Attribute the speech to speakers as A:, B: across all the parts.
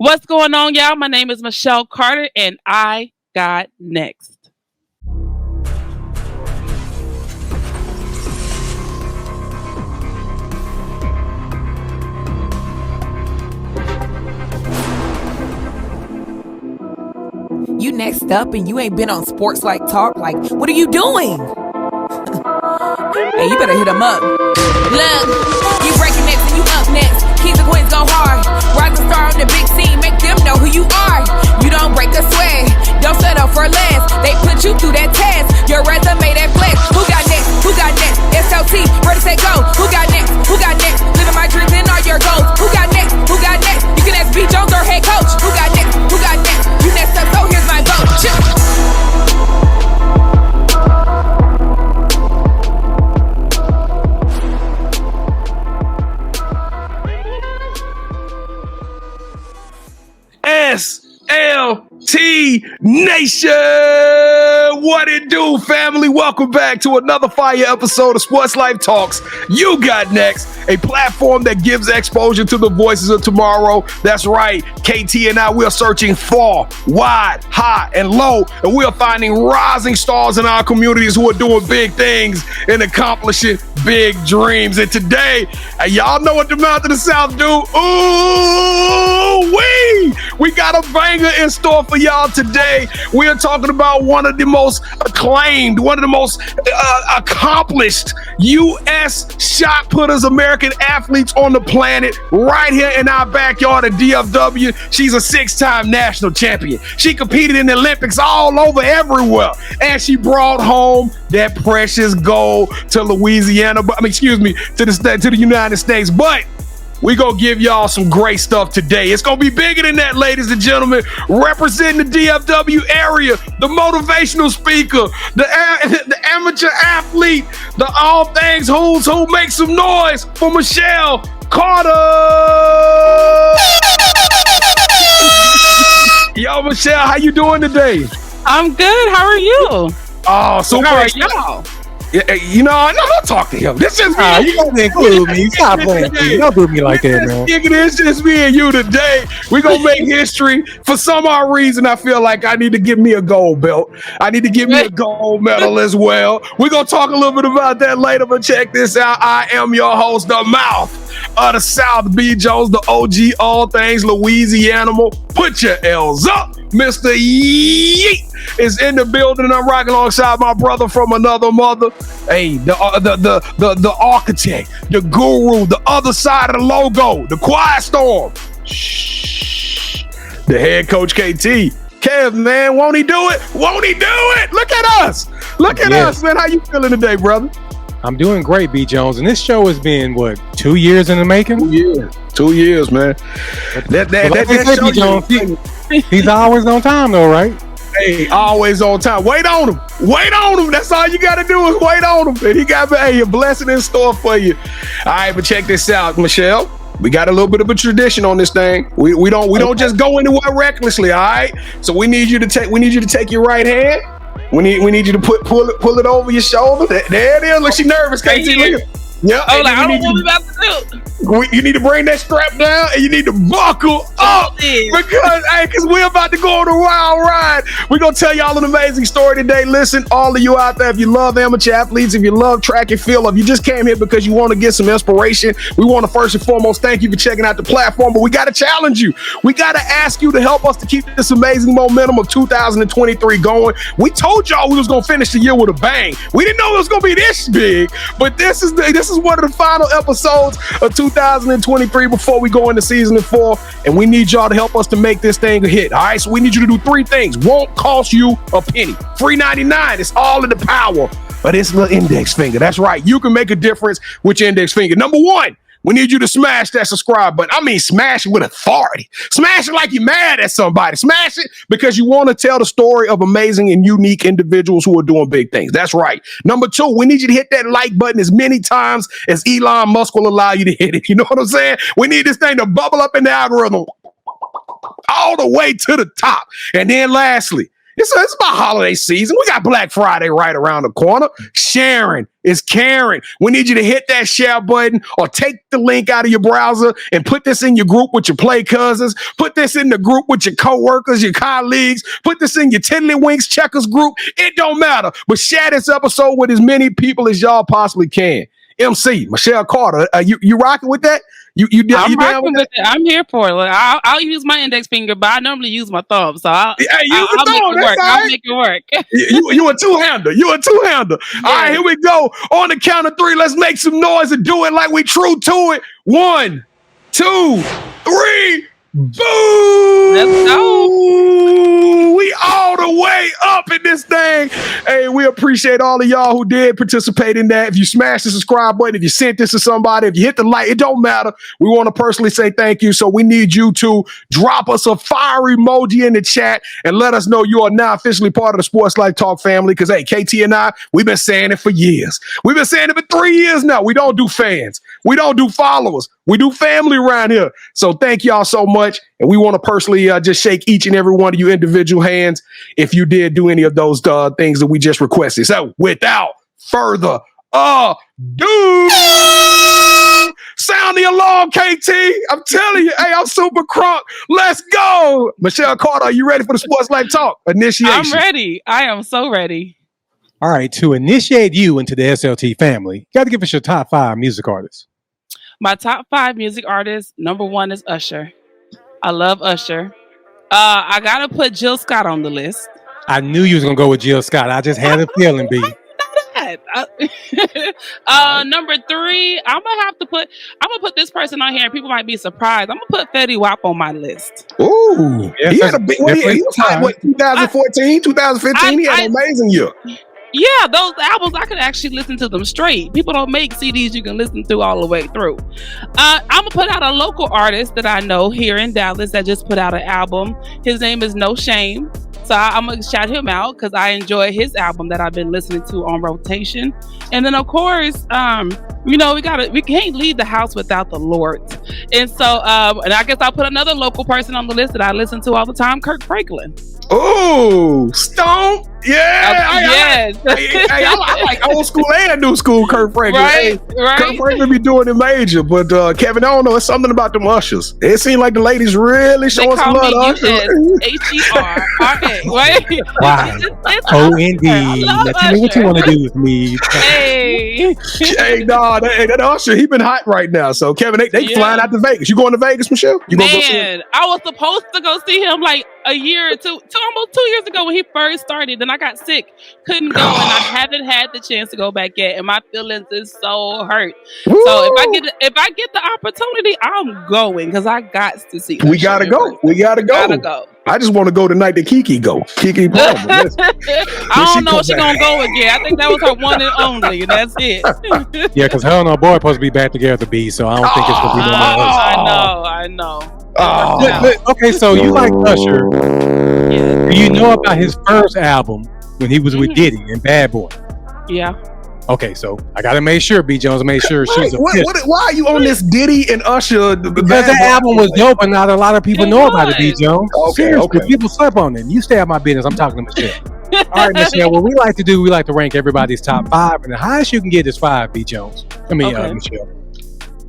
A: What's going on, y'all? My name is Michelle Carter, and I got next.
B: You next up and you ain't been on Sports Like Talk. Like, what are you doing? Hey, you better hit them up. Look, you breaking next and you up next. Keys and queens go hard. Rise and star on the big scene. Make them know who you are. You don't break a sweat. Don't settle for less. They put you through that test. Your resume that flex. Who got next? Who got next? SLT, ready, set, go. Who got next? Who got next? Living my dreams and all your goals. Who got next? Who got next? You can ask B. Jones or head coach. Who got next? Who got next? You next up, so here's my vote.
C: SLT Nation! What it do, family? Welcome back to another fire episode of Sports Life Talks. You got next, a platform that gives exposure to the voices of tomorrow. That's right, KT and I, we are searching far, wide, high, and low, and we are finding rising stars in our communities who are doing big things and accomplishing big dreams. And today, y'all know what the Mouth of the South do. We got a banger in store for y'all today. We are talking about one of the most acclaimed, one of the most accomplished U.S. shot putters, American athletes on the planet, right here in our backyard at DFW. She's a 6-time national champion. She competed in the Olympics all over everywhere, and she brought home that precious gold to Louisiana. To the United States. But we gonna give y'all some great stuff today. It's gonna be bigger than that, ladies and gentlemen. Representing the DFW area, the motivational speaker, the amateur athlete, the all things who's who. Make some noise for Michelle Carter. Yo, Michelle, how you doing today?
A: I'm good. How are you?
C: Oh, so
A: how are y'all?
C: You know, I don't talk to him. This is me.
D: You don't include me. Stop playing me. Don't do me like that, man.
C: It's just me and you today. We're going to make history. For some odd reason, I feel like I need to give me a gold belt. I need to give me a gold medal as well. We're going to talk a little bit about that later, but check this out. I am your host, the Mouth of the South, B. Jones, the OG, all things Louisiana. Put your L's up. Mr. Yeet is in the building, and I'm rocking alongside my brother from another mother. Hey, the architect, the guru, the other side of the logo, the quiet storm. Shh. The head coach, KT. Kev, man, won't he do it? Won't he do it? Look at us. Look at us, man. How you feeling today, brother?
D: I'm doing great, B. Jones. And this show has been, 2 years in the making?
C: 2 years, man. That
D: B. Jones, he's always on time, though, right?
C: Hey, always on time. Wait on him. Wait on him. That's all you got to do is wait on him. And he got a blessing in store for you. All right, but check this out, Michelle. We got a little bit of a tradition on this thing. We don't just go anywhere recklessly. All right. So we need you to take your right hand. We need you to pull it over your shoulder. There it is. Look, she nervous. Can't see. Look at. Yeah.
A: I don't know what we about to do.
C: You need to bring that strap down and you need to buckle up because we're about to go on a wild ride. We're going to tell y'all an amazing story today. Listen, all of you out there, if you love amateur athletes, if you love track and field, if you just came here because you want to get some inspiration, we want to first and foremost thank you for checking out the platform, but we got to challenge you. We got to ask you to help us to keep this amazing momentum of 2023 going. We told y'all we was going to finish the year with a bang. We didn't know it was going to be this big, but this is one of the final episodes of 2023 before we go into season 4, and we need y'all to help us to make this thing a hit. All right, so we need you to do 3 things. Won't cost you a penny. Free 99. It's all in the power of this little index finger. That's right. You can make a difference with your index finger. Number 1, we need you to smash that subscribe button. I mean, smash it with authority. Smash it like you're mad at somebody. Smash it because you want to tell the story of amazing and unique individuals who are doing big things. That's right. Number 2, we need you to hit that like button as many times as Elon Musk will allow you to hit it. You know what I'm saying? We need this thing to bubble up in the algorithm all the way to the top. And then lastly, It's about holiday season. We got Black Friday right around the corner. Sharing is caring. We need you to hit that share button or take the link out of your browser and put this in your group with your play cousins. Put this in the group with your coworkers, your colleagues. Put this in your Tiddlywinks checkers group. It don't matter. But share this episode with as many people as y'all possibly can. MC, Michelle Carter, you rocking with that?
A: I'm rocking with it. I'm here for it. Like, I'll use my index finger, but I normally use my thumb. So I'll make it work. I'll make it work.
C: You a two-hander. You a two-hander. Yeah. All right, here we go. On the count of 3, let's make some noise and do it like we true to it. 1, 2, 3. Boom!
A: Let's go.
C: We all the way up in this thing. Hey, we appreciate all of y'all who did participate in that. If you smashed the subscribe button, if you sent this to somebody, if you hit the like, it don't matter. We want to personally say thank you. So we need you to drop us a fire emoji in the chat and let us know you are now officially part of the Sports Life Talk family. Because, hey, KT and I, we've been saying it for years. We've been saying it for 3 years now. We don't do fans. We don't do followers. We do family around here. So thank y'all so much. And we want to personally just shake each and every one of you individual hands if you did do any of those things that we just requested. So without further ado, sound the alarm, KT. I'm telling you, hey, I'm super crunk. Let's go. Michelle Carter, are you ready for the Sports Life Talk initiation?
A: I'm ready. I am so ready.
D: All right, to initiate you into the SLT family, you got to give us your top 5 music artists.
A: My top 5 music artists, number 1 is Usher. I love Usher. I gotta put Jill Scott on the list.
D: I knew you was gonna go with Jill Scott. I just had a feeling, B.
A: Number 3, I'm gonna put this person on here, and people might be surprised. I'm gonna put Fetty Wap on my list.
C: Ooh, he had a big. He was like, what, 2014, 2015. He had an amazing year.
A: Yeah, those albums, I could actually listen to them straight. People don't make CDs you can listen to all the way through. I'm going to put out a local artist that I know here in Dallas that just put out an album. His name is No Shame. So I'm going to shout him out because I enjoy his album that I've been listening to on rotation. And then, of course, we can't leave the house without the Lord. And so, and I guess I'll put another local person on the list that I listen to all the time, Kirk Franklin.
C: Oh, Stone. Yeah.
A: Yes.
C: I like old school and new school Kirk Franklin.
A: Right.
C: Kirk Franklin be doing it major. But Kevin, I don't know. It's something about them ushers. It seemed like the ladies really showing some love.
A: H-E-R-R-A. Wait.
D: Wow. Oh, indeed. Now tell me what you want to do with me.
A: Hey,
C: that usher, he been hot right now. So Kevin, they flying out to Vegas. You going to Vegas, Michelle? You going to go see him?
A: I was supposed to go see him like a year or almost 2 years ago when he first started. Then I got sick, couldn't go, and I haven't had the chance to go back yet. And my feelings is so hurt. Woo! So if I get the opportunity, I'm going because I got to see.
C: We gotta go. We gotta go. I just want to go the night that Kiki go. Kiki Palmer.
A: I don't know if she's gonna go again. I think that was her one and only, and that's it.
D: Yeah, because her and her boy supposed to be back together, B. So I don't think it's gonna be no more.
A: I know.
D: Okay, so you like Usher.
A: Yeah.
D: Do you know about his first album when he was with Diddy and Bad Boy?
A: Yeah.
D: Okay, so I gotta make sure B Jones make sure she's
C: why are you on this Diddy and Usher?
D: Because that album was dope, and not a lot of people know about it, B Jones.
C: Okay.
D: People slept on it. You stay out my business. I'm talking to Michelle. All right, Michelle. What we like to do, we like to rank everybody's top 5, and the highest you can get is 5, B Jones. Michelle.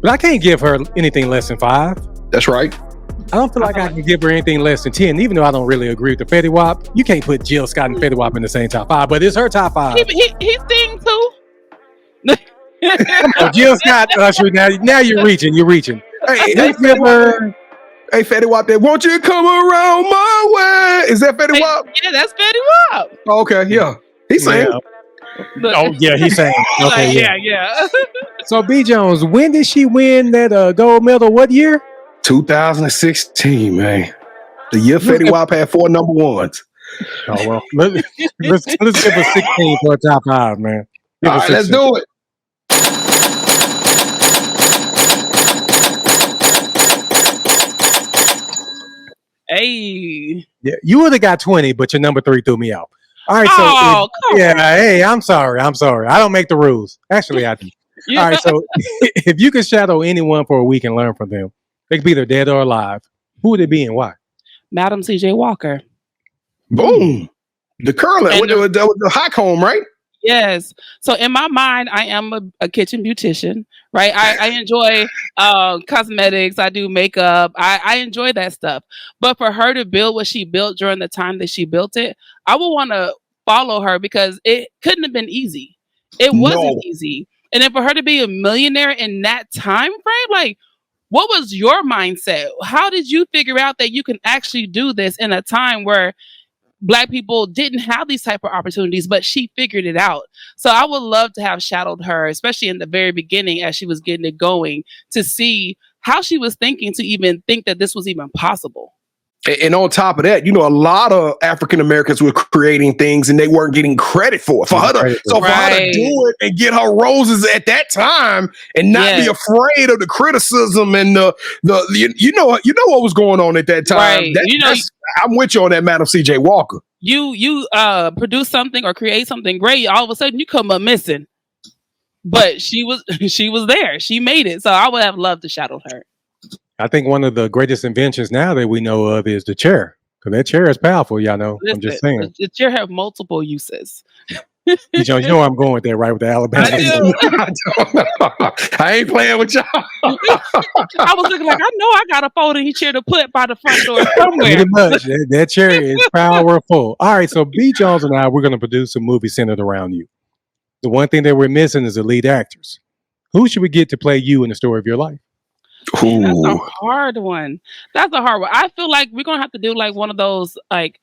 D: But I can't give her anything less than 5.
C: That's right.
D: I don't feel like I can give her anything less than 10, even though I don't really agree with the Fetty Wap. You can't put Jill Scott and Fetty Wap in the same top 5, but it's her top 5.
A: He sing too.
D: Jill Scott, Usher. Now you're reaching.
C: Hey, Fetty Wap, there. Won't you come around my way? Is that Fetty Wap?
A: Yeah, that's Fetty Wap.
C: Oh, okay, yeah. He's saying.
D: Yeah. Oh, yeah, he's saying. Okay,
A: yeah.
D: So, B Jones, when did she win that gold medal? What year?
C: 2016, man. The year Fetty Wap had 4 number 1s.
D: Oh, well. Let's give her 16 for a top 5, man.
C: All right, let's do it.
A: Hey.
D: Yeah, you would have got 20, but your number 3 threw me out. All right, hey, I'm sorry. I don't make the rules. Actually, I do. Yeah. All right, so if you could shadow anyone for a week and learn from them, they could be either dead or alive, who would it be and why?
A: Madam C.J. Walker.
C: Boom. The curling with the high comb, right?
A: Yes. So in my mind, I am a kitchen beautician, right? I enjoy cosmetics. I do makeup. I enjoy that stuff. But for her to build what she built during the time that she built it, I would want to follow her because it couldn't have been easy. It wasn't easy. And then for her to be a millionaire in that time frame, like, what was your mindset? How did you figure out that you can actually do this in a time where Black people didn't have these type of opportunities, but she figured it out. So I would love to have shadowed her, especially in the very beginning as she was getting it going, to see how she was thinking to even think that this was even possible.
C: And on top of that, a lot of African Americans were creating things and they weren't getting credit for it. For her to do it and get her roses at that time and not be afraid of the criticism and the what was going on at that time. Right. I'm with you on that, Madam C.J. Walker.
A: You produce something or create something great, all of a sudden you come up missing. But she was there. She made it. So I would have loved to shadow her.
D: I think one of the greatest inventions now that we know of is the chair. Because that chair is powerful, y'all know.
A: Listen,
D: I'm just saying.
A: The chair have multiple uses.
D: You know where I'm going with that, right? With the Alabama.
C: I ain't playing with y'all.
A: I was looking like, I know I got a folding chair to put by the front door somewhere.
D: Pretty much. That chair is powerful. All right, so B. Jones and I, we're going to produce a movie centered around you. The one thing that we're missing is the lead actors. Who should we get to play you in the story of your life?
A: Man, that's a hard one. I feel like we're gonna have to do like one of those like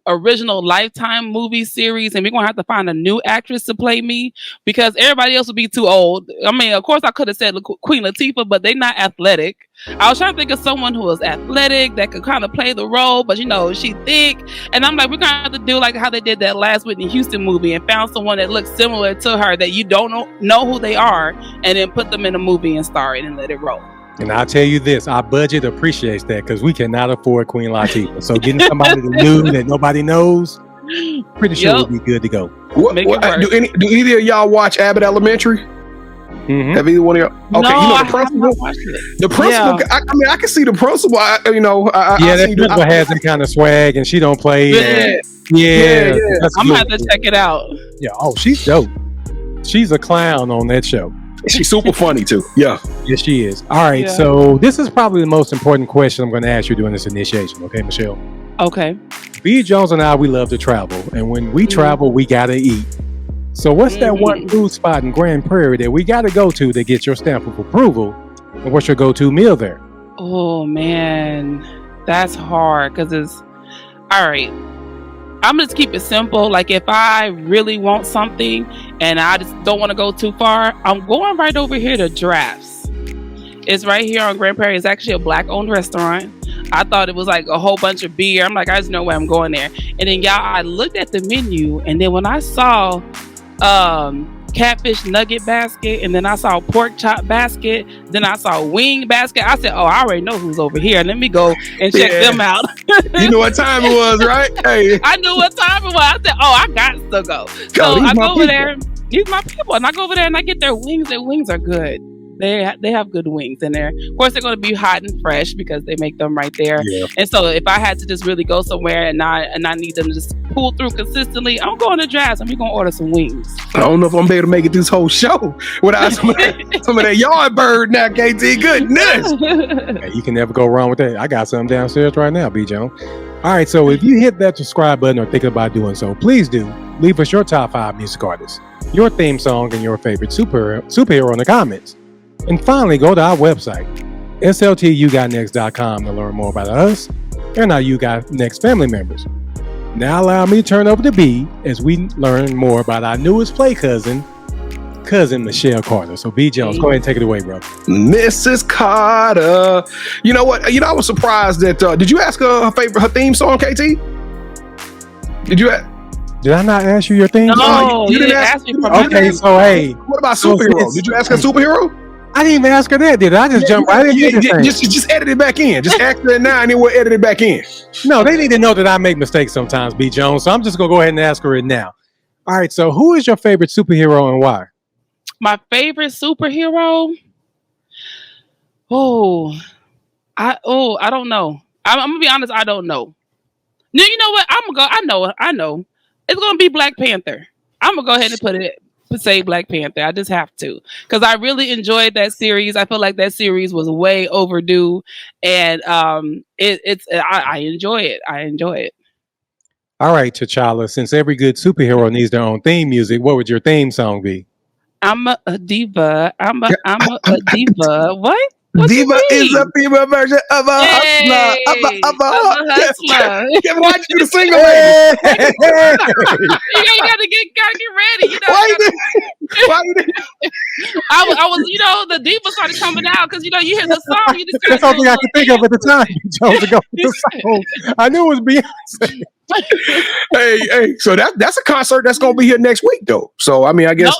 A: original Lifetime movie series, and we're gonna have to find a new actress to play me because everybody else would be too old. I mean, of course, I could have said Queen Latifah, but they're not athletic. I was trying to think of someone who was athletic that could kind of play the role, but she's thick. And I'm like, we're gonna have to do like how they did that last Whitney Houston movie and found someone that looks similar to her that you don't know who they are, and then put them in a movie and star it and let it roll.
D: And I'll tell you this, our budget appreciates that because we cannot afford Queen Latifah. So getting somebody new that nobody knows, pretty sure we'll be good to go.
C: Do either of y'all watch Abbott Elementary? Mm-hmm. Have either one of y'all? Okay,
A: no,
C: the principal. The principal. Yeah. I can see the principal.
D: That principal has some kind of swag, and she don't play. Yeah.
A: I'm gonna have to check it out.
D: Yeah. Oh, she's dope. She's a clown on that show.
C: She's super funny too. Yeah.
D: Yes, she is. All right. So this is probably the most important question I'm going to ask you during this initiation. Okay, Michelle?
A: Okay.
D: B. Jones and I, we love to travel. And when we travel, we got to eat. So what's that one food spot in Grand Prairie that we got to go to that gets your stamp of approval? And what's your go-to meal there?
A: Oh, man. That's hard because it's... All right. I'm going to keep it simple. Like if I really want something and I just don't want to go too far, I'm going right over here to Drafts. It's right here on Grand Prairie. It's actually a Black-owned restaurant. I thought it was like a whole bunch of beer. I'm like, I just know where I'm going there. And then I looked at the menu, and then when I saw catfish nugget basket, and then I saw pork chop basket, then I saw wing basket, I said, I already know who's over here. Let me go and check them out.
C: You know what time it was, right? Hey.
A: I knew what time it was. I said, I got to go. So I go over there. These my people. And I go over there and I get their wings. Their wings are good. They have good wings in there. Of course, they're going to be hot and fresh because they make them right there. Yeah. And so if I had to just really go somewhere and I need them to just pull through consistently, I'm going to Drafts and we're going to order some wings.
C: I don't know if I'm able to make it this whole show without some of that yard bird now, KT. Goodness.
D: Hey, you can never go wrong with that. I got something downstairs right now, B. Jones. All right, so if you hit that subscribe button or thinking about doing so, please do. Leave us your top 5 music artists, your theme song, and your favorite superhero in the comments. And finally, go to our website, sltugotnext.com, to learn more about us and our You Got Next family members. Now allow me to turn over to B as we learn more about our newest play cousin Michelle Carter. So B. Jones, go ahead and take it away, bro.
C: Mrs. Carter. You know what? I was surprised that, did you ask her her theme song, KT?
D: Did I not ask you your theme song?
A: No, you didn't ask me.
D: Okay, so hey.
C: What about superhero? Did you ask her superhero?
D: I didn't even ask her that, did I? Just jump right into this.
C: Just edit it back in. Just ask her now and then we'll edit it back in.
D: No, they need to know that I make mistakes sometimes, B. Jones. So I'm just going to go ahead and ask her it now. All right, so who is your favorite superhero and why?
A: My favorite superhero? I don't know. I'm going to be honest, I don't know. No, you know what? I'm gonna go. I know. It's gonna be Black Panther. I'm gonna go ahead and say Black Panther. I just have to because I really enjoyed that series. I feel like that series was way overdue, and I enjoy it. I enjoy it.
D: All right, T'Challa. Since every good superhero needs their own theme music, what would your theme song be?
A: I'm a diva. I'm a diva. What? What you
C: Diva is a
A: mean?
C: female version of a hustler.
A: Yay!
C: Of a
A: I'm a hustler.
C: Kevin, why'd you do the single lady?
A: You gotta get ready. You know,
C: Why you do? Why you do?
A: I was, the diva started coming out because you hear the song, you just
D: That's something I could think of at the time. You chose to go with the song. I knew it was Beyonce.
C: Hey, so that's a concert that's gonna be here next week, though. So I mean, I guess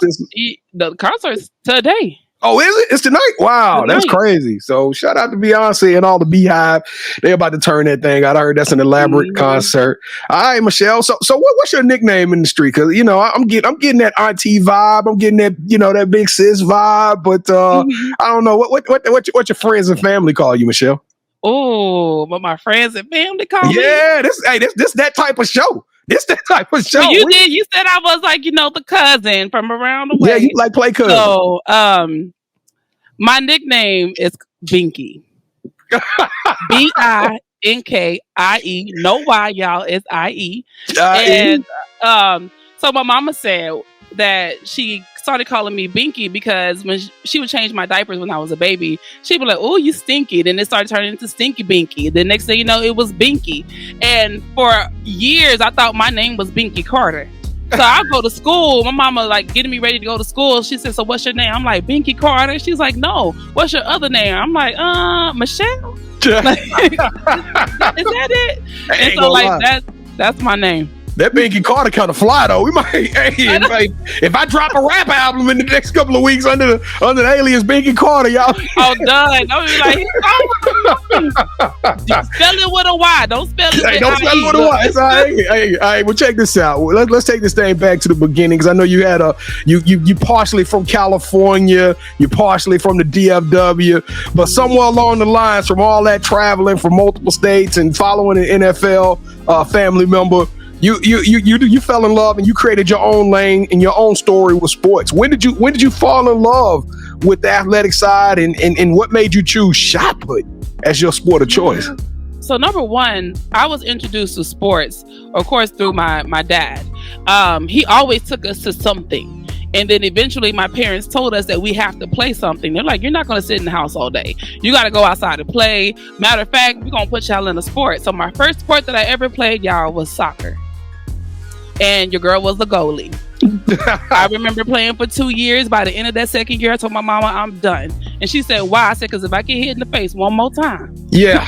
A: the concert's today.
C: Oh, is it? It's tonight? Wow, that's crazy. So shout out to Beyonce and all the Beehive. They're about to turn that thing out. I heard that's an elaborate concert. All right, Michelle. So what's your nickname in the street? Because I'm getting that auntie vibe. I'm getting that that big sis vibe. But I don't know what your friends and family call you, Michelle.
A: Oh, but my friends and family call me.
C: Yeah, this that type of show. This that type of show.
A: Well, you said I was like, the cousin from around the way.
C: Yeah, you like play cousin.
A: So, my nickname is Binky. Binkie. No Y, y'all. It's IE. And so my mama said that she started calling me Binky because when she would change my diapers when I was a baby, she'd be like, "Oh, you stinky." Then it started turning into Stinky Binky. The next thing you know, it was Binky. And for years, I thought my name was Binky Carter. So I go to school. My mama like getting me ready to go to school. She said, "So what's your name?" I'm like, Binky Carter. She's like, "No, what's your other name?" I'm like, Michelle. Like, is that it? And so like that's my name.
C: That Binky Carter kind of fly though. We might, if I drop a rap album in the next couple of weeks under the alias Binky Carter, y'all.
A: Oh, done. Don't be like, spell it with a Y. Don't spell it.
C: Don't spell it with a Y. It's all right. Hey, well, check this out. Let's take this thing back to the beginning because I know you had you partially from California, you're partially from the DFW, but somewhere along the lines, from all that traveling from multiple states and following an NFL family member. You fell in love and you created your own lane and your own story with sports. When did you fall in love with the athletic side and what made you choose shot put as your sport of choice?
A: So number one, I was introduced to sports, of course, through my dad. He always took us to something. And then eventually my parents told us that we have to play something. They're like, you're not going to sit in the house all day. You got to go outside and play. Matter of fact, we're going to put y'all in a sport. So my first sport that I ever played, y'all, was soccer. And your girl was the goalie. I remember playing for 2 years. By the end of that second year, I told my mama I'm done. And she said, why? I said, because if I get hit in the face one more time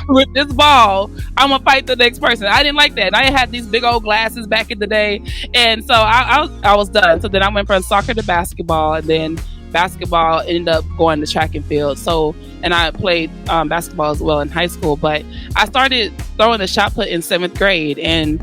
A: with this ball, I'm going to fight the next person. I didn't like that. I had these big old glasses back in the day. And so I was done. So then I went from soccer to basketball. And then basketball ended up going to track and field. So, and I played basketball as well in high school. But I started throwing the shot put in 7th grade. And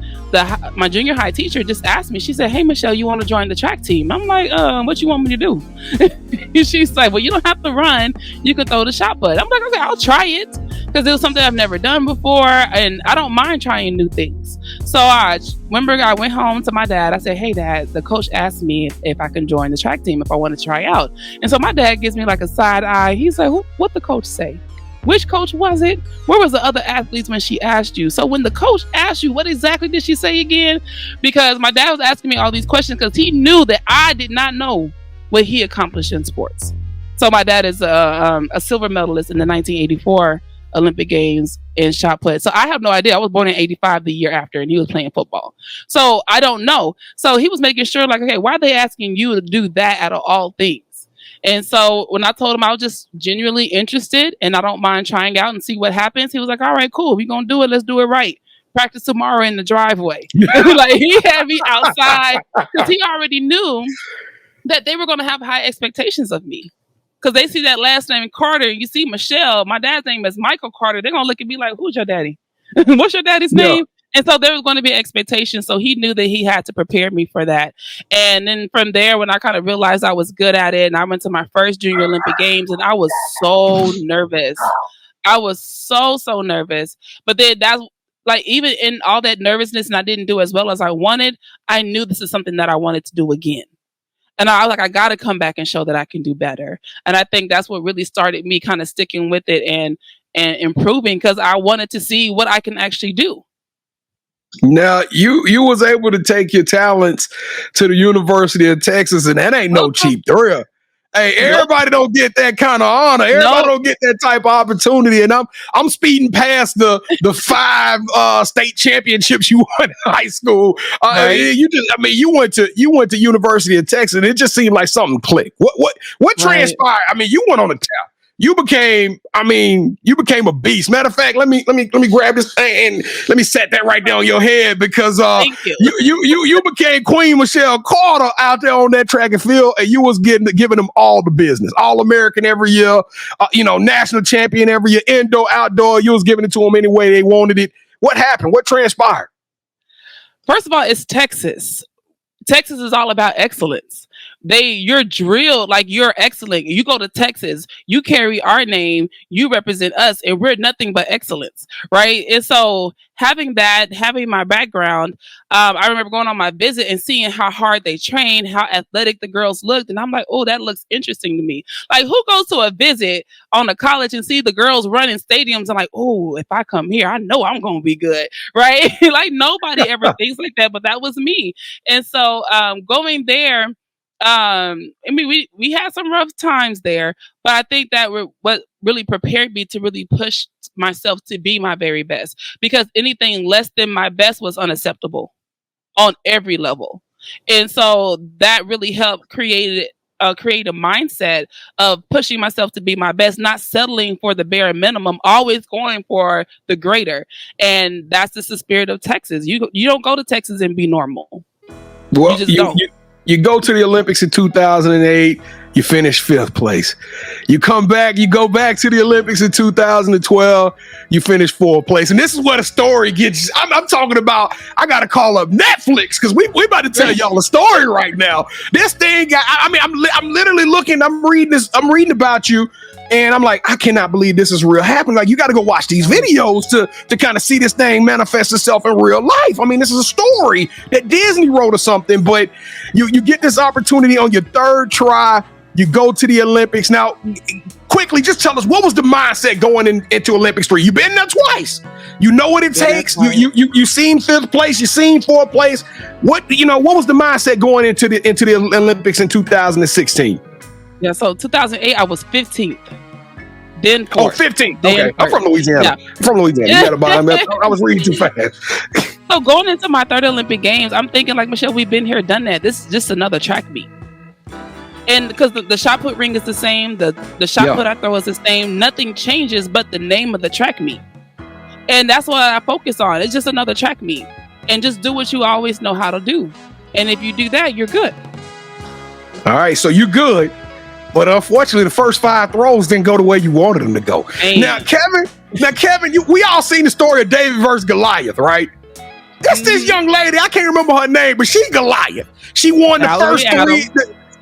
A: my junior high teacher just asked me, she said, "Hey, Michelle, you want to join the track team?" I'm like, what you want me to do? She's like, well, you don't have to run. You can throw the shot put. I'm like, okay, I'll try it. Because it was something I've never done before. And I don't mind trying new things. So I remember I went home to my dad. I said, "Hey, Dad, the coach asked me if I can join the track team, if I want to try out." And so my dad gives me like a side eye. He's like, what the coach say? Which coach was it? Where was the other athletes when she asked you? So when the coach asked you, what exactly did she say again? Because my dad was asking me all these questions because he knew that I did not know what he accomplished in sports. So my dad is a silver medalist in the 1984 Olympic Games in shot put. So I have no idea. I was born in 85, the year after, and he was playing football. So I don't know. So he was making sure like, okay, why are they asking you to do that out of all things? And so when I told him I was just genuinely interested and I don't mind trying out and see what happens, he was like, all right, cool. We're going to do it. Let's do it right. Practice tomorrow in the driveway. Like he had me outside because he already knew that they were going to have high expectations of me. Because they see that last name Carter. You see Michelle. My dad's name is Michael Carter. They're going to look at me like, who's your daddy? What's your daddy's name? And so there was going to be expectations. So he knew that he had to prepare me for that. And then from there, when I kind of realized I was good at it, and I went to my first Junior Olympic Games, and I was so nervous. I was so nervous. But then that's like even in all that nervousness and I didn't do as well as I wanted, I knew this is something that I wanted to do again. And I was like, I got to come back and show that I can do better. And I think that's what really started me kind of sticking with it and improving, because I wanted to see what I can actually do.
C: Now you was able to take your talents to the University of Texas, and that ain't no cheap thrill. Hey, everybody don't get that kind of honor. Everybody don't get that type of opportunity. And I'm speeding past the 5 state championships you won in high school.
A: Right.
C: You went to University of Texas, and it just seemed like something clicked. What transpired? I mean, you went on a tap. You became a beast. Matter of fact, let me grab this and let me set that right there on your head, because you became Queen Michelle Carter out there on that track and field, and you was giving them all the business. All-American every year, national champion every year, indoor, outdoor. You was giving it to them any way they wanted it. What happened? What transpired?
A: First of all, it's Texas. Texas is all about excellence. You're drilled like you're excellent. You go to Texas, you carry our name, you represent us, and we're nothing but excellence, right? And so having my background, I remember going on my visit and seeing how hard they train, how athletic the girls looked, and I'm like, oh, that looks interesting to me. Like, who goes to a visit on a college and see the girls run in stadiums and like, oh, if I come here, I know I'm gonna be good, right? Like, nobody ever thinks like that, but that was me. And so going there, we had some rough times there, but I think that what really prepared me to really push myself to be my very best, because anything less than my best was unacceptable on every level. And so that really helped create a mindset of pushing myself to be my best, not settling for the bare minimum, always going for the greater. And that's just the spirit of Texas. You don't go to Texas and be normal.
C: Well, you just don't. You go to the Olympics in 2008, you finish 5th place. You come back, you go back to the Olympics in 2012, you finish 4th place. And this is where the story gets. I'm talking about, I got to call up Netflix, because we about to tell y'all a story right now. This thing, I'm literally looking, I'm reading about you, and I'm like, I cannot believe this is real happening. Like, you got to go watch these videos to kind of see this thing manifest itself in real life. I mean, this is a story that Disney wrote or something, but you get this opportunity on your 3rd try. You go to the Olympics. Now, quickly, just tell us, what was the mindset going into Olympics 3? You've been there twice. You know what it takes. Right. You seen 5th place. You seen 4th place. What was the mindset going into the Olympics in 2016?
A: Yeah, so 2008, I was 15th. Then 4th. Oh,
C: 15th. Okay. I'm from Louisiana. Yeah. I'm from Louisiana. You gotta buy me. I was reading too fast.
A: So going into my 3rd Olympic Games, I'm thinking like, Michelle, we've been here, done that. This is just another track meet. And because the shot put ring is the same, the shot put I throw is the same. Nothing changes but the name of the track meet. And that's what I focus on. It's just another track meet. And just do what you always know how to do. And if you do that, you're good.
C: All right, so you're good. But unfortunately, the first 5 throws didn't go the way you wanted them to go. Dang. Now, Kevin, we all seen the story of David versus Goliath, right? That's this young lady. I can't remember her name, but she's Goliath. She won the first 3.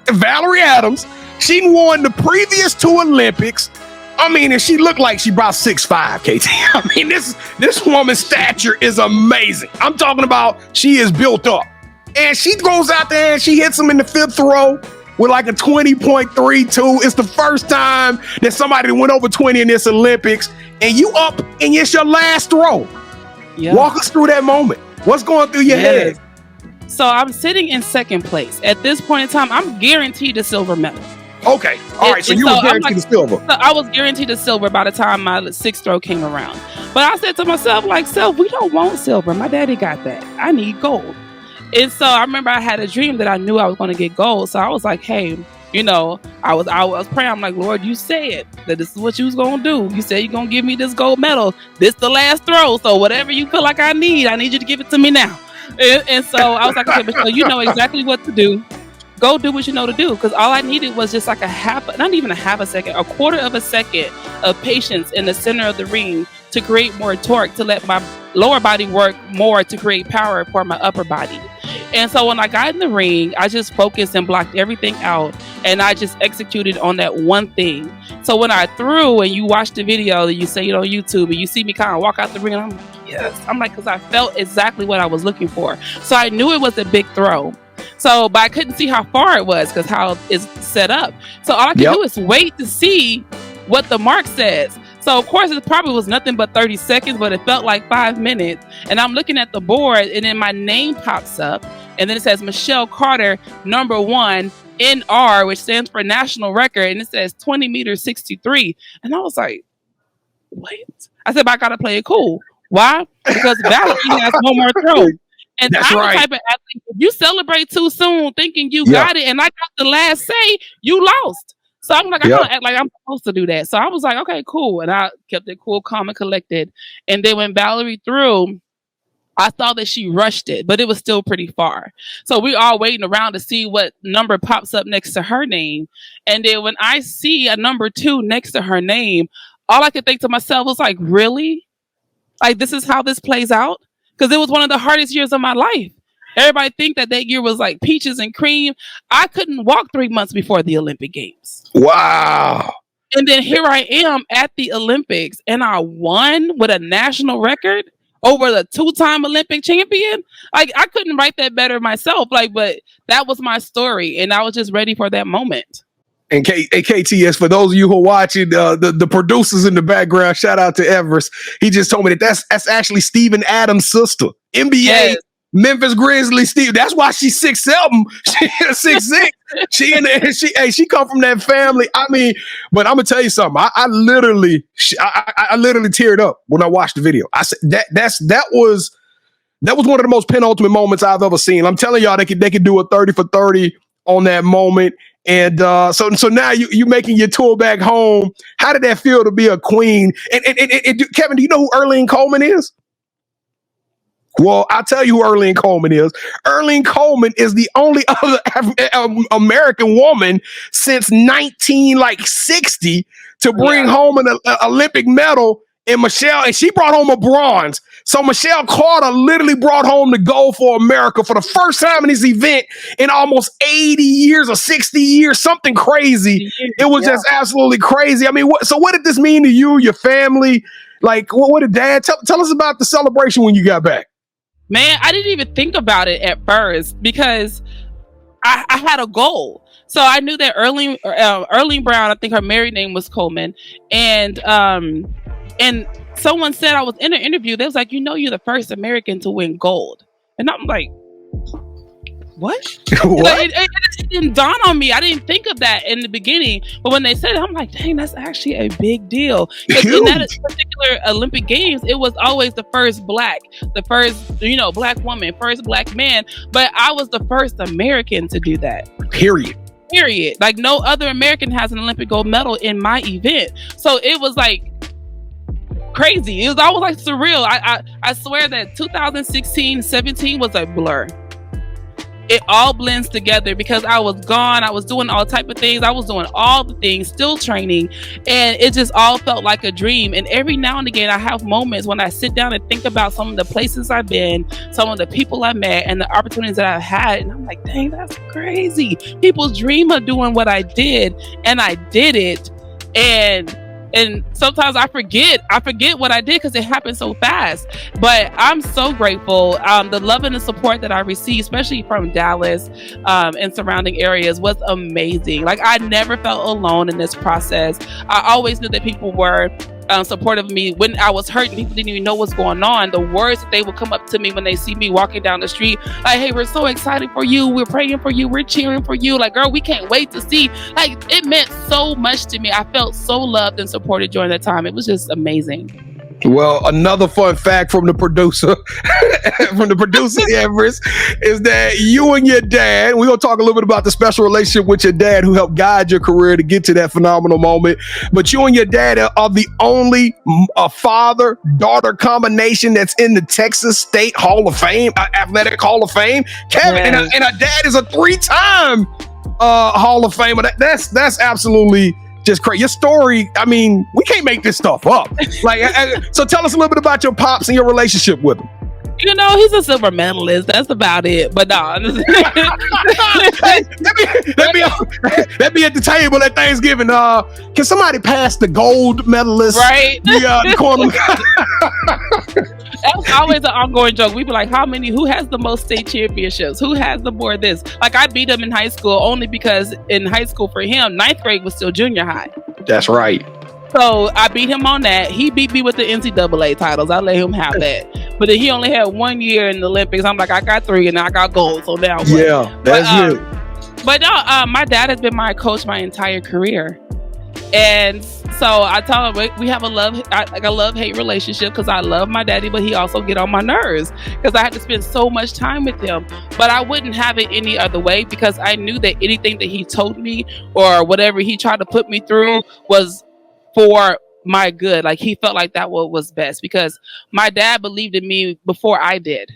C: Valerie Adams. She won the previous 2 Olympics. I mean, and she looked like she about 6'5", KT. I mean, this woman's stature is amazing. I'm talking about she is built up. And she goes out there and she hits him in the 5th throw with like a 20.32. It's the first time that somebody went over 20 in this Olympics, and you up and it's your last throw. Yeah. Walk us through that moment. What's going through your head?
A: So I'm sitting in 2nd place. At this point in time, I'm guaranteed a silver medal.
C: Okay. All right. So you were guaranteed the silver.
A: So I was guaranteed the silver by the time my 6th throw came around. But I said to myself, like, Self, we don't want silver. My daddy got that. I need gold. And so I remember I had a dream that I knew I was going to get gold. So I was like, hey, I was praying. I'm like, Lord, you said that this is what you was going to do. You said you're going to give me this gold medal. This the last throw. So whatever you feel like I need you to give it to me now. And so I was like, okay, Michelle, you know exactly what to do. Go do what you know to do. Because all I needed was just like not even a half a second, a quarter of a second of patience in the center of the ring to create more torque, to let my lower body work more to create power for my upper body. And so when I got in the ring, I just focused and blocked everything out, and I just executed on that one thing. So when I threw, and you watch the video that you see it on YouTube, and you see me kind of walk out the ring, and yes. I'm like, because I felt exactly what I was looking for. So I knew it was a big throw. So, but I couldn't see how far it was because how it's set up. So all I could do is wait to see what the mark says. So of course it probably was nothing but 30 seconds, but it felt like 5 minutes. And I'm looking at the board, and then my name pops up, and then it says Michelle Carter, number 1, NR, which stands for national record, and it says 20 meters 63. And I was like, wait. I said, but I gotta play it cool. Why? Because Valerie has one more throw. And
C: That's
A: I'm
C: right.
A: the type of athlete, if you celebrate too soon thinking you got it and I got the last say, you lost. So I'm like, I don't act like I'm supposed to do that. So I was like, okay, cool. And I kept it cool, calm, and collected. And then when Valerie threw, I thought that she rushed it, but it was still pretty far. So we all waiting around to see what number pops up next to her name. And then when I see a number 2 next to her name, all I could think to myself was like, really? Like, this is how this plays out? Because it was one of the hardest years of my life. Everybody think that year was like peaches and cream. I couldn't walk 3 months before the Olympic Games.
C: Wow.
A: And then here I am at the Olympics, and I won with a national record over the 2-time Olympic champion. Like, I couldn't write that better myself. Like, but that was my story, and I was just ready for that moment.
C: And KTS, for those of you who are watching, the producers in the background, shout out to Everest. He just told me that's actually Steven Adams' sister, NBA Memphis Grizzlies. Steve, that's why she's 6'7", she's 6'6". She come from that family. I mean, but I'm gonna tell you something. I literally teared up when I watched the video. I said that was one of the most penultimate moments I've ever seen. I'm telling y'all, they could do a 30 for 30 on that moment. And so now you making your tour back home. How did that feel to be a queen? And Kevin, do you know who Erlene Coleman is? Well, I'll tell you who Erlene Coleman is. Erlene Coleman is the only other American woman since 1960 to bring home an Olympic medal. And she brought home a bronze. So Michelle Carter literally brought home the gold for America for the first time in this event in almost 80 years or 60 years, something crazy. It was just absolutely crazy. I mean, what did this mean to you, your family? Like, what did Dad tell us about the celebration when you got back?
A: Man, I didn't even think about it at first because I had a goal. So I knew that Erlene Brown, I think her married name was Coleman, and someone said I was in an interview. They was like, you're the first American to win gold. And I'm like, what?
C: What?
A: Like, it didn't dawn on me. I didn't think of that in the beginning. But when they said it, I'm like, dang, that's actually a big deal. Because in that particular Olympic Games, it was always the first black woman, first black man. But I was the first American to do that. Period. Like, no other American has an Olympic gold medal in my event. So it was like crazy. It was always like surreal. I swear that 2016, 17 was a blur. It all blends together because I was gone. I was doing all type of things. I was doing all the things, still training, and it just all felt like a dream. And every now and again, I have moments when I sit down and think about some of the places I've been, some of the people I met, and the opportunities that I've had. And I'm like, dang, that's crazy. People dream of doing what I did, and I did it. And sometimes I forget what I did because it happened so fast. But I'm so grateful. The love and the support that I received, especially from Dallas and surrounding areas, was amazing. Like, I never felt alone in this process. I always knew that people were supportive of me when I was hurt and people didn't even know what's going on. The words that they would come up to me when they see me walking down the street, like, hey, we're so excited for you, we're praying for you, we're cheering for you, like, girl, we can't wait to see. Like, it meant so much to me. I felt so loved and supported during that time. It was just amazing.
C: Well, another fun fact from the producer, Everest, is that you and your dad, we're going to talk a little bit about the special relationship with your dad who helped guide your career to get to that phenomenal moment. But you and your dad are the only father-daughter combination that's in the Texas State Hall of Fame, Athletic Hall of Fame. Kevin, and her dad is a 3-time Hall of Famer. That's absolutely just crazy. Your story, I mean, we can't make this stuff up. Like, so tell us a little bit about your pops and your relationship with him.
A: He's a silver medalist. That's about it. But no.
C: Let me at the table at Thanksgiving. Can somebody pass the gold medalist?
A: Right.
C: The corner.
A: was always an ongoing joke. We'd be like, who has the most state championships? Who has the more this? Like, I beat him in high school only because in high school for him, 9th grade was still junior high.
C: That's right.
A: So I beat him on that. He beat me with the NCAA titles. I let him have that. But then he only had 1 year in the Olympics. I'm like, I got 3 and I got gold. So now what?
C: Yeah, that's good.
A: But no, my dad has been my coach my entire career. And so I tell him we have a love-hate relationship because I love my daddy, but he also get on my nerves because I had to spend so much time with him. But I wouldn't have it any other way because I knew that anything that he told me or whatever he tried to put me through was for my good. Like, he felt like that was best because my dad believed in me before I did.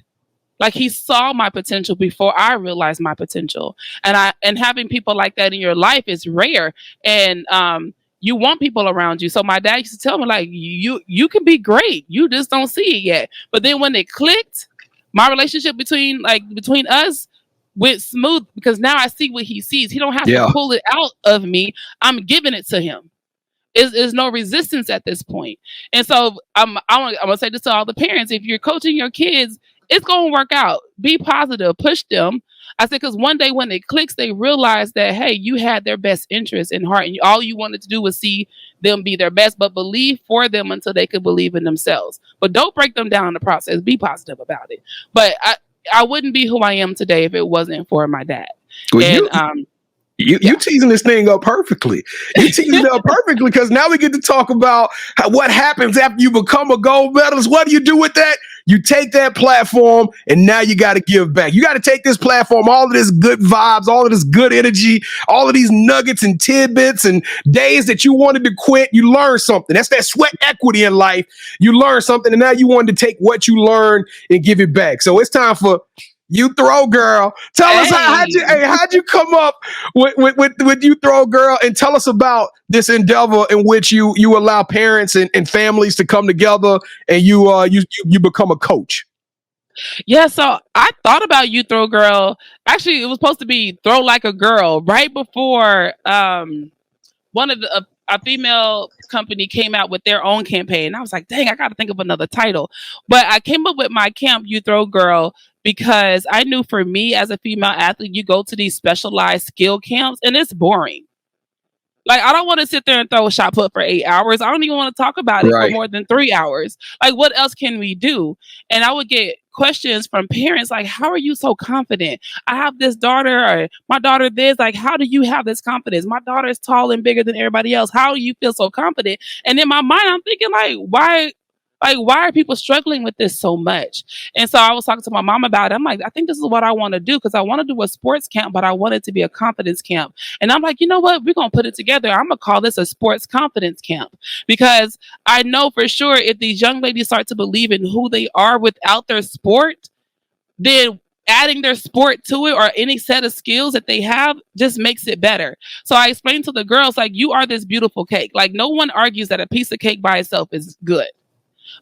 A: Like, he saw my potential before I realized my potential. And having people like that in your life is rare. And you want people around you. So my dad used to tell me, like, you can be great. You just don't see it yet. But then when it clicked, my relationship between us went smooth because now I see what he sees. He don't have to pull it out of me. I'm giving it to him. Is no resistance at this point. And so I'm gonna say this to all the parents: if you're coaching your kids, it's gonna work out. Be positive, push them. I said, because one day when it clicks, they realize that, hey, you had their best interest in heart, and all you wanted to do was see them be their best, but believe for them until they could believe in themselves. But don't break them down in the process. Be positive about it. But I wouldn't be who I am today if it wasn't for my dad.
C: Well, you teasing this thing up perfectly. You teasing it up perfectly because now we get to talk about what happens after you become a gold medalist. What do you do with that? You take that platform and now you got to give back. You got to take this platform, all of this good vibes, all of this good energy, all of these nuggets and tidbits and days that you wanted to quit. You learn something. That's that sweat equity in life. You learn something and now you wanted to take what you learned and give it back. So it's time for You Throw Girl. Tell us how'd you come up with You Throw Girl, and tell us about this endeavor in which you allow parents and families to come together and you become a coach.
A: Yeah, so I thought about You Throw Girl. Actually, it was supposed to be Throw Like a Girl right before one of a female company came out with their own campaign. I was like, dang, I got to think of another title. But I came up with my camp, You Throw Girl, because I knew for me as a female athlete, you go to these specialized skill camps and it's boring. Like, I don't want to sit there and throw a shot put for 8 hours. I don't even want to talk about it for more than 3 hours. Like, what else can we do? And I would get questions from parents like, how are you so confident? I have this daughter, or my daughter this. Like, how do you have this confidence? My daughter is tall and bigger than everybody else. How do you feel so confident? And in my mind, I'm thinking, like, why are people struggling with this so much? And so I was talking to my mom about it. I'm like, I think this is what I want to do, because I want to do a sports camp, but I want it to be a confidence camp. And I'm like, you know what? We're going to put it together. I'm going to call this a sports confidence camp, because I know for sure if these young ladies start to believe in who they are without their sport, then adding their sport to it or any set of skills that they have just makes it better. So I explained to the girls, like, you are this beautiful cake. Like, no one argues that a piece of cake by itself is good.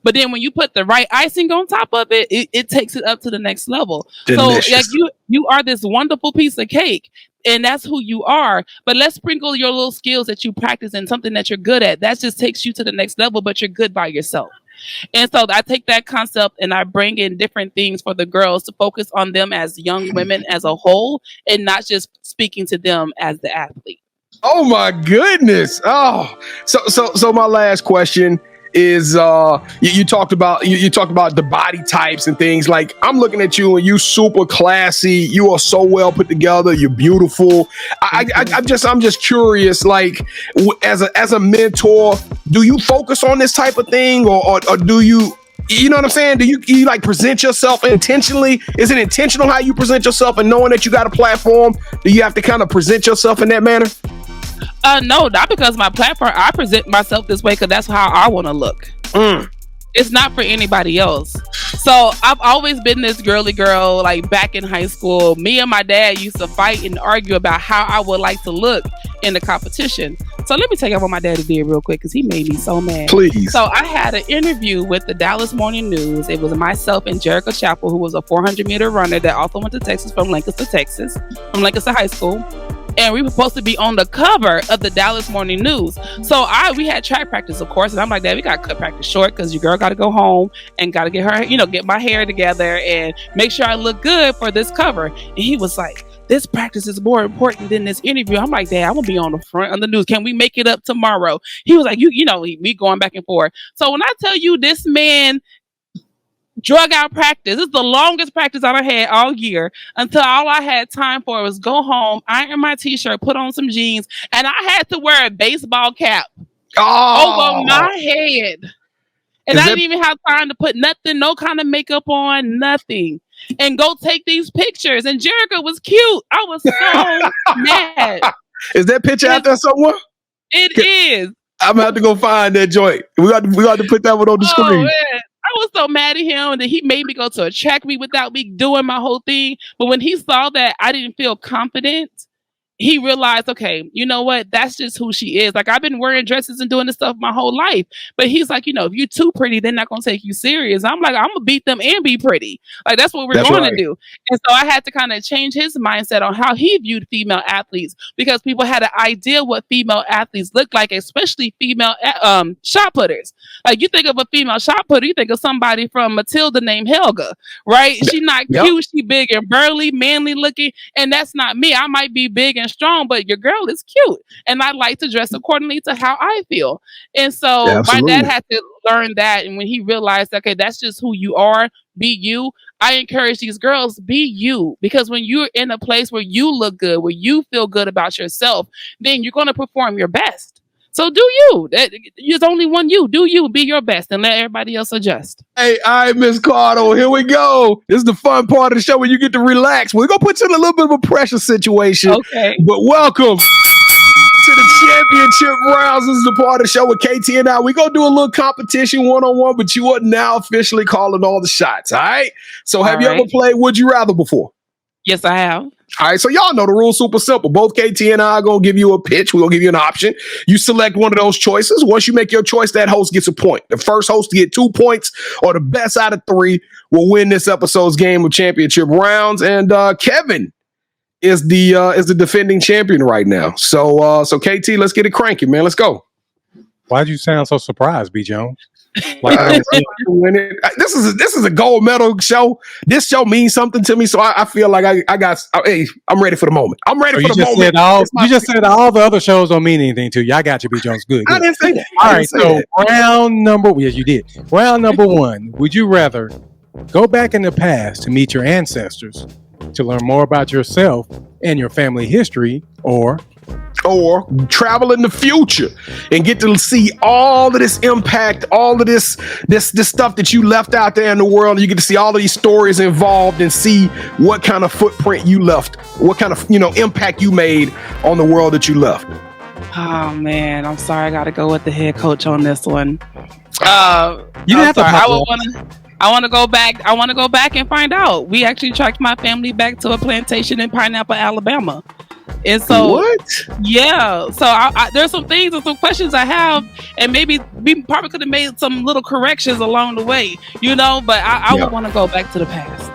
A: But then when you put the right icing on top of it, it takes it up to the next level. Delicious. So like you are this wonderful piece of cake, and that's who you are. But let's sprinkle your little skills that you practice and something that you're good at. That just takes you to the next level, but you're good by yourself. And so I take that concept and I bring in different things for the girls to focus on them as young women as a whole, and not just speaking to them as the athlete.
C: Oh my goodness. Oh, so my last question is you talked about the body types and things. Like, I'm looking at you and you super classy. You are so well put together. You're beautiful. I'm just curious, like, as a mentor, do you focus on this type of thing, or do you know what I'm saying? Do you like present yourself intentionally? Is it intentional how you present yourself, and knowing that you got a platform, do you have to kind of present yourself in that manner?
A: No, not because my platform. I present myself this way because that's how I want to look. It's not for anybody else. So I've always been this girly girl. Like, back in high school, me and my dad used to fight and argue about how I would like to look in the competition. So let me tell you what my daddy did real quick, because he made me so mad.
C: Please.
A: So I had an interview with the Dallas Morning News. It was myself and Jerica Chappell, who was a 400-meter runner that also went to Texas, from Lancaster High School. and we were supposed to be on the cover of the Dallas Morning News. So we had track practice, of course, and I'm like, Dad, we got to cut practice short because your girl got to go home and got to get her, get my hair together and make sure I look good for this cover. And he was like, this practice is more important than this interview. I'm like, Dad, I'm gonna be on the front of the news. Can we make it up tomorrow? He was like, we going back and forth. So when I tell you this man drug out practice, this is the longest practice I've had all year, until all I had time for was go home, iron my t-shirt, put on some jeans, and I had to wear a baseball cap over my head. And I didn't even have time to put nothing, no kind of makeup on, nothing. And go take these pictures. And Jericho was cute. I was so mad.
C: Is that picture out there somewhere?
A: It is.
C: I'm gonna have to go find that joint. We got to put that one on the screen.
A: Man. I was so mad at him that he made me go to a track meet without me doing my whole thing. But when he saw that I didn't feel confident, he realized, okay, you know what? That's just who she is. Like, I've been wearing dresses and doing this stuff my whole life. But he's like, if you're too pretty, they're not going to take you serious. I'm like, I'm going to beat them and be pretty. Like, that's what we're going to do. And so I had to kind of change his mindset on how he viewed female athletes, because people had an idea what female athletes look like, especially female shot putters. Like, you think of a female shot putter, you think of somebody from Matilda named Helga, right? She's not cute. She big and burly, manly looking. And that's not me. I might be big and strong, but your girl is cute, and I like to dress accordingly to how I feel. And so my dad had to learn that, and when he realized, okay, that's just who you are, be you, I encourage these girls, be you, because when you're in a place where you look good, where you feel good about yourself, then you're going to perform your best. So do you. There's only one you. Do you. Be your best and let everybody else adjust.
C: Hey, all right, Miss Cardo, here we go. This is the fun part of the show where you get to relax. We're going to put you in a little bit of a pressure situation.
A: Okay.
C: But welcome to the championship rounds. This is the part of the show with KT and I. We're going to do a little competition one-on-one, but you are now officially calling all the shots, all right? So have you ever played Would You Rather before?
A: Yes, I have.
C: All right, so y'all know the rules super simple. Both KT and I are going to give you a pitch. We're going to give you an option. You select one of those choices. Once you make your choice, that host gets a point. The first host to get 2 points, or the best out of 3, will win this episode's game of championship rounds. And Kevin is the defending champion right now. So KT, let's get it cranky, man. Let's go.
D: Why'd you sound so surprised, B. Jones?
C: This is a gold medal show. This show means something to me, so I feel like I'm ready for the moment. I'm ready for the moment.
D: You just said all the other shows don't mean anything to you. I got you, B. Jones. Good.
C: I didn't say that.
D: All right, so round number. Yes, you did. Round number 1. Would you rather go back in the past to meet your ancestors to learn more about yourself and your family history, or travel in the future and get to see all of this impact, all of this stuff that you left out there in the world? You get to see all of these stories involved and see what kind of footprint you left, what kind of impact you made on the world that you left.
A: Oh man, I'm sorry, I gotta go with the head coach on this one.
D: You have to.
A: I want to go back. I want to go back and find out. We actually tracked my family back to a plantation in Pineapple, Alabama. And so,
C: what?
A: Yeah. So there's some things and some questions I have, and maybe we probably could have made some little corrections along the way, but I would want to go back to the past.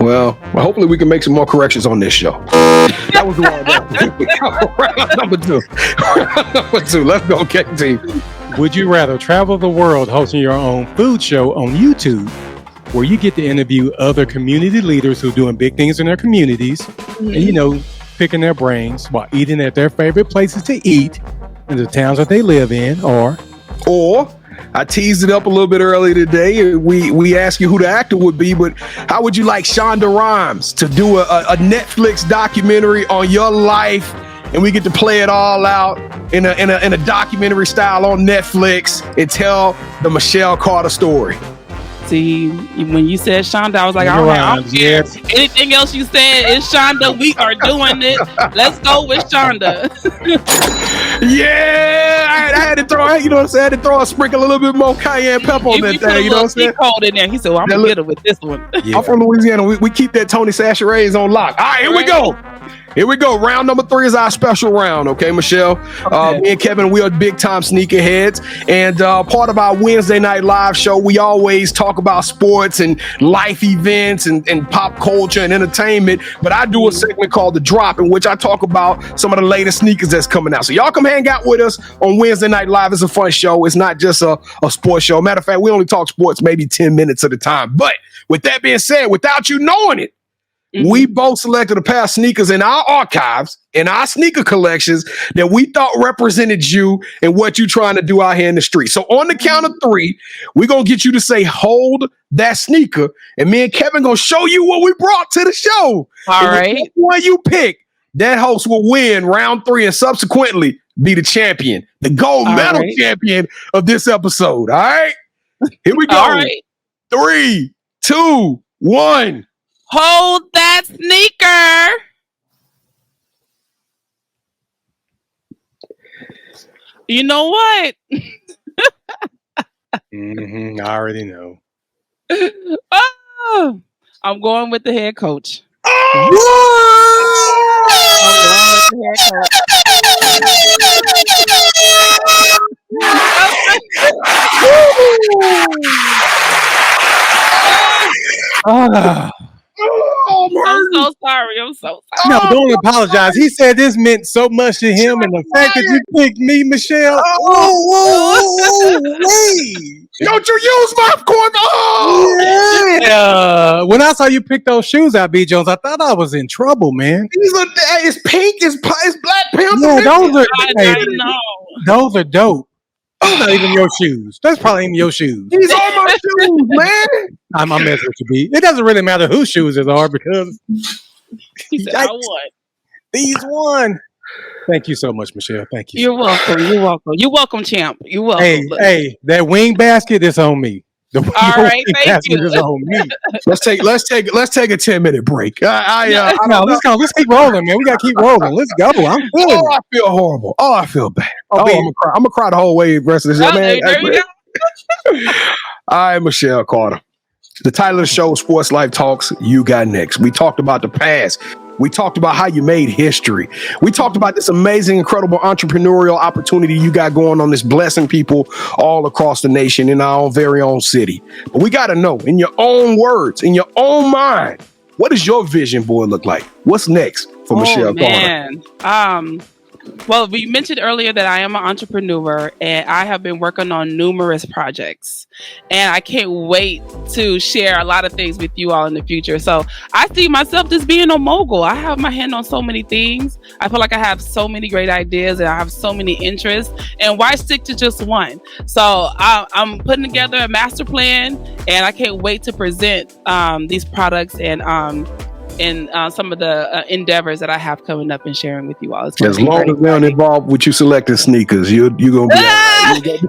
C: Well, hopefully we can make some more corrections on this show. That was round number 2. Round number 2. Let's go, KT.
D: Would you rather travel the world hosting your own food show on YouTube, where you get to interview other community leaders who are doing big things in their communities, and picking their brains while eating at their favorite places to eat in the towns that they live in, or I teased it up a little bit earlier today. We asked you who the actor would be, but how would you like Shonda Rhimes to do a Netflix documentary on your life, and we get to play it all out in a documentary style on Netflix and tell the Michelle Carter story?
A: See, when you said Shonda, I was like, all right, I don't care. Anything else you said is Shonda. We are doing it. Let's go with Shonda.
C: Yeah, I had to throw, I had to throw a sprinkle a little bit more cayenne pepper on that thing. You know what I'm saying?
A: Cold in there. He said, well, I'm gonna get it with this one.
C: Yeah. I'm from Louisiana. We keep that Tony Sacherays on lock. All right, here we go. Here we go. Round number 3 is our special round. Okay, Michelle.
A: Okay.
C: Me and Kevin, we are big time sneakerheads. And part of our Wednesday night live show, we always talk about sports and life events and pop culture and entertainment. But I do a segment called The Drop, in which I talk about some of the latest sneakers that's coming out. So y'all come hang out with us on Wednesday night live. It's a fun show. It's not just a sports show. Matter of fact, we only talk sports maybe 10 minutes at a time. But with that being said, without you knowing it, we both selected a pair of sneakers in our archives, in our sneaker collections, that we thought represented you and what you're trying to do out here in the street. So on the count of 3, we're going to get you to say, hold that sneaker. And me and Kevin going to show you what we brought to the show.
A: All right.
C: The one you pick, that host will win round 3 and subsequently be the champion, the gold medal champion of this episode. All right. Here we go.
A: All right.
C: 3, 2, 1.
A: Hold that sneaker. You know what?
D: I already know.
A: Oh, I'm going with the head coach.
C: Oh!
A: I'm going with the head coach. I'm so sorry. I'm so sorry.
D: No, don't apologize. He said this meant so much to him, and the fact that you picked me, Michelle.
C: Don't you use my corn? Oh!
D: Yeah. When I saw you pick those shoes out, B. Jones, I thought I was in trouble, man.
C: These are it's pink, it's Black Panther.
D: Yeah,
A: I know.
D: those are dope. Those not even your shoes. That's probably even your shoes.
C: These are my shoes, man.
D: I'm messing with you, B. It doesn't really matter whose shoes it are because
A: He said, I won.
D: these won. Thank you so much, Michelle. Thank you.
A: You're welcome. You're welcome. You're welcome, champ. You're welcome.
D: Hey, that wing basket is on me.
A: All right, thank you.
D: Is on me.
C: Let's take a 10-minute break.
D: Let's keep rolling, man. We gotta keep rolling. Let's go. I'm feeling
C: I feel horrible. Oh, I feel bad. I'm gonna cry the whole way the rest of this. Man.
A: There you go.
C: All right, Michelle Carter. The title of the show, Sports Life Talks, You Got Next. We talked about the past. We talked about how you made history. We talked about this amazing, incredible entrepreneurial opportunity you got going on, this blessing people all across the nation in our own very own city. But we got to know, in your own words, in your own mind, what does your vision board look like? What's next for Michelle Carter?
A: Well, we mentioned earlier that I am an entrepreneur and I have been working on numerous projects, and I can't wait to share a lot of things with you all in the future. So I see myself just being a mogul. I have my hand on so many things. I feel like I have so many great ideas and I have so many interests, and why stick to just one? So I'm putting together a master plan, and I can't wait to present these products and some of the endeavors that I have coming up and sharing with you all.
C: As long as they're involved with you selecting sneakers, you're gonna be all right.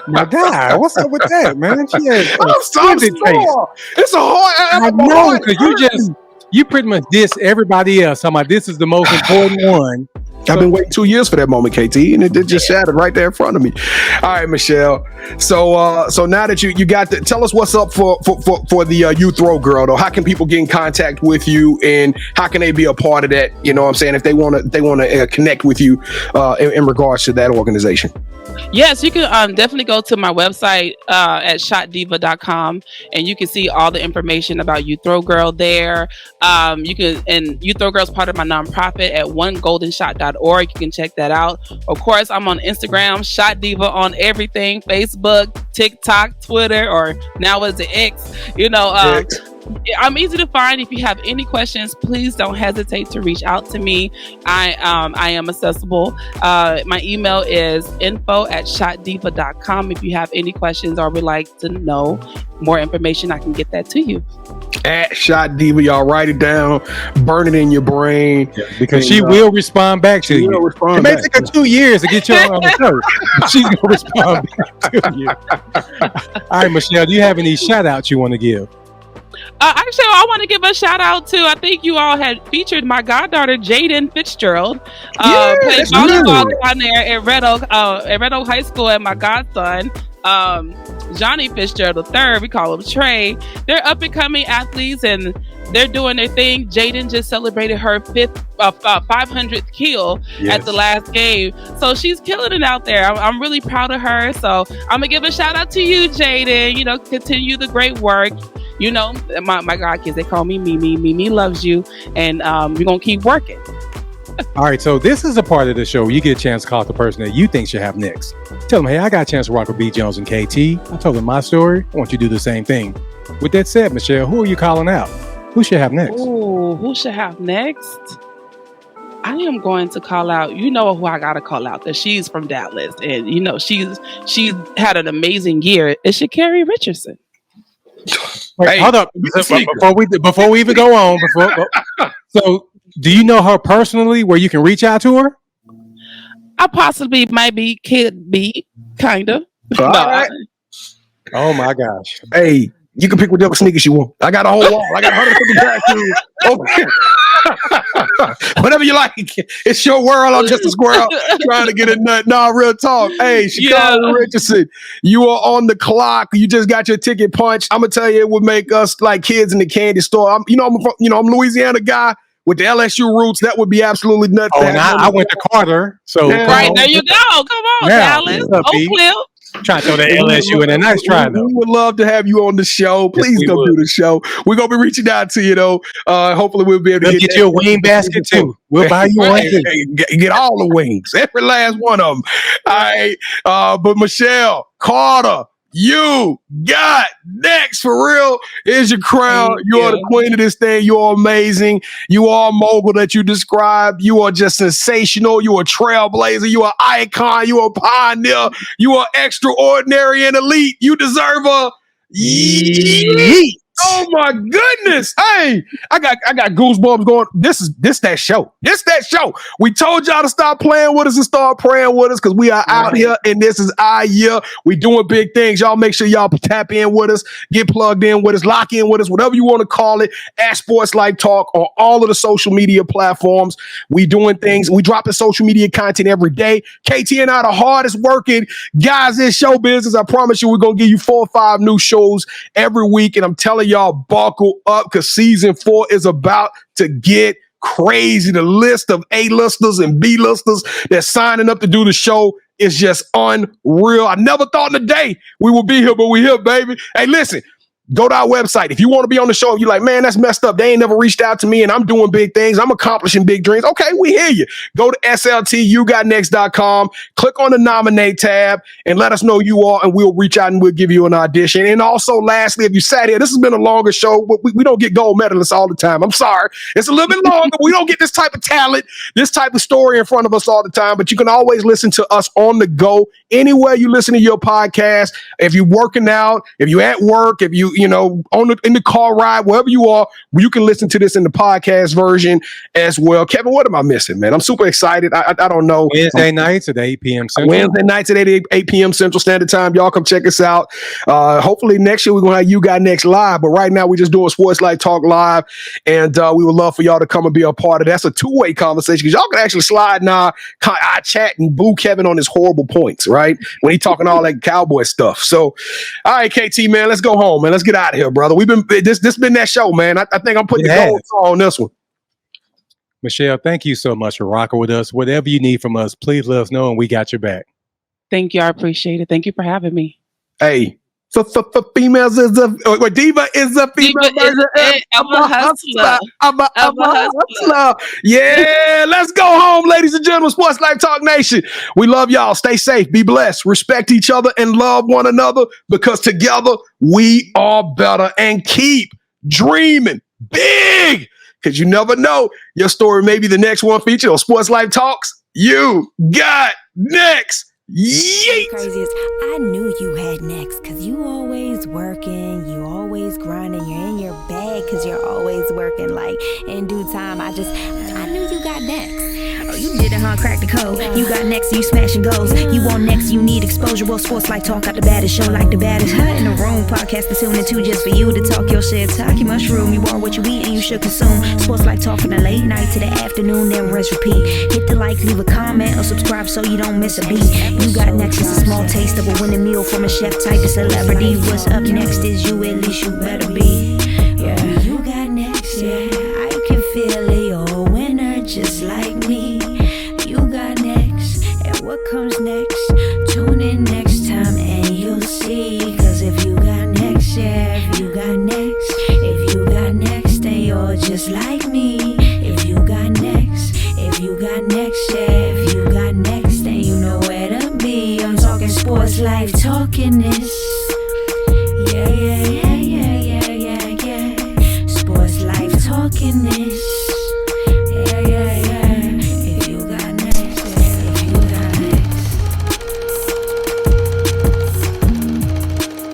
D: My God, what's up with that, man?
C: I'm sore. It's a hard.
D: I know, because you pretty much diss everybody else. Talking about this is the most important one.
C: I've been waiting 2 years for that moment, KT, and it just shattered right there in front of me. All right, Michelle. So now that you got tell us what's up for the You Throw Girl, though. How can people get in contact with you, and how can they be a part of that? You know what I'm saying? If they want to connect with you in regards to that organization.
A: Yes, you can definitely go to my website at shotdiva.com, and you can see all the information about You Throw Girl there. And You Throw Girl is part of my nonprofit at onegoldenshot.org. You can check that out. Of course, I'm on Instagram, Shot Diva on everything, Facebook, TikTok, Twitter, or now what is it, X? I'm easy to find. If you have any questions, please don't hesitate to reach out to me. I am accessible. My email is info@shotdiva.com. If you have any questions or would like to know more information, I can get that to you.
C: At Shot Diva, y'all write it down, burn it in your brain,
D: because she will respond back to you. It may take her 2 years to get you on the show, but she's gonna respond back to you. All right, Michelle, do you have any shout outs you want to give?
A: Actually, I want to give a shout out to, I think you all had featured my goddaughter, Jaden Fitzgerald. Played volleyball down there at Red Oak High School, and my godson, Johnny Fitzgerald III, we call him Trey. They're up and coming athletes, and they're doing their thing. Jaden just celebrated her 500th kill at the last game. So she's killing it out there. I'm really proud of her. So I'm going to give a shout out to you, Jaden. You know, continue the great work. You know, my God kids, they call me Mimi. Mimi loves you. And we're going to keep working.
D: All right, so this is a part of the show where you get a chance to call the person that you think should have next. Tell them, hey, I got a chance to rock with B. Jones and KT. I told them my story. I want you to do the same thing. With that said, Michelle, who are you calling out? Who should have next?
A: Ooh, who should have next? I am going to call out, you know who I got to call out, that she's from Dallas. And, you know, she's had an amazing year. It's Sha'Carri Richardson.
D: Wait, hold up. Before we even go on, so do you know her personally where you can reach out to her?
A: I possibly, maybe, could be, kind of.
C: All right.
D: Oh my gosh.
C: Hey, you can pick whatever sneakers you want. I got a whole wall. I got 150 packs. Whatever you like. It's your world. I'm just a squirrel trying to get a nut. No, real talk. Hey, Sha'Carri Richardson, you are on the clock. You just got your ticket punched. I'm gonna tell you, it would make us like kids in the candy store. I'm Louisiana guy with the LSU roots. That would be absolutely nuts.
D: Oh, and I went to Carter. So
A: right there you go. Come on, Dallas. Oak Cliff.
D: Trying to throw the LSU in a nice try.
C: We would love to have you on the show. Please come do the show. We're gonna be reaching out to you though. Hopefully we'll be able to get
D: you a wing basket too. We'll buy you one.
C: Get all the wings, every last one of them. All right, but Michelle Carter, you got next for real. Here's your crown. You are the queen of this thing. You are amazing. You are a mogul that you described. You are just sensational. You are a trailblazer. You are an icon. You are a pioneer. You are extraordinary and elite. You deserve a yeet. Oh my goodness. Hey, I got goosebumps going. This that show. This that show. We told y'all to stop playing with us and start praying with us because we are out here and this is our year. We doing big things. Y'all make sure y'all tap in with us, get plugged in with us, lock in with us, whatever you want to call it, at Sports Life Talk on all of the social media platforms. We doing things. We dropping social media content every day. KT and I, the hardest working guys in show business. I promise you, we're going to give you 4 or 5 new shows every week. And I'm telling y'all, buckle up because season 4 is about to get crazy. The list of A-listers and B-listers that's signing up to do the show is just unreal. I never thought in a day we would be here, but we're here, baby. Hey, listen. Go to our website. If you want to be on the show, if you're like, man, that's messed up. They ain't never reached out to me and I'm doing big things. I'm accomplishing big dreams. Okay, we hear you. Go to SLTUGotNext.com, click on the nominate tab and let us know you are, and we'll reach out and we'll give you an audition. And also, lastly, if you sat here, this has been a longer show, but we don't get gold medalists all the time. I'm sorry. It's a little bit longer. We don't get this type of talent, this type of story in front of us all the time, but you can always listen to us on the go anywhere you listen to your podcast. If you're working out, if you're at work, if you know, in the car ride, wherever you are, you can listen to this in the podcast version as well. Kevin, what am I missing, man? I'm super excited. I don't know.
D: Wednesday nights at 8 p.m. Central.
C: Wednesday nights at 8 p.m. Central Standard Time. Y'all come check us out. Hopefully next year we're going to have You Got Next live, but right now we're just doing Sports Life Talk live, and we would love for y'all to come and be a part of that. That's a two-way conversation because y'all can actually slide in our chat and boo Kevin on his horrible points, right? When he talking all that cowboy stuff. So, all right, KT, man, let's go home, man. Let's get out of here, brother. We've been this been that show, man. I think I'm putting the gold on this one.
D: Michelle, thank you so much for rocking with us. Whatever you need from us, please let us know, and we got your back.
A: Thank you. I appreciate it. Thank you for having me.
C: Hey, for females is a diva is a female version of a hustler. I'm a hustler. Yeah, let's go home, ladies and gentlemen. Sports Life Talk Nation. We love y'all. Stay safe. Be blessed. Respect each other and love one another because together we are better. And keep dreaming big because you never know. Your story may be the next one featured on Sports Life Talks. You got next. Yeet.
E: Crazy is I knew you had next because you always working, you always grinding, you're in your bag because you're always working. Like in due time, I knew you got next. Oh, you did it, huh? Crack the code. You got next, you smashing goals. You want next, you need exposure. Well, Sports Like Talk got the baddest show, like the baddest in the room. Podcast to tune into just for you to talk your shit. Talk your mushroom. You are what you eat and you should consume. Sports Like Talk from the late night to the afternoon, then rest repeat. Hit the like, leave a comment, or subscribe so you don't miss a beat. You got next is a small taste of a winning meal from a chef type of celebrity. What's up next is you, at least you better be. Yeah, you got next, yeah. just like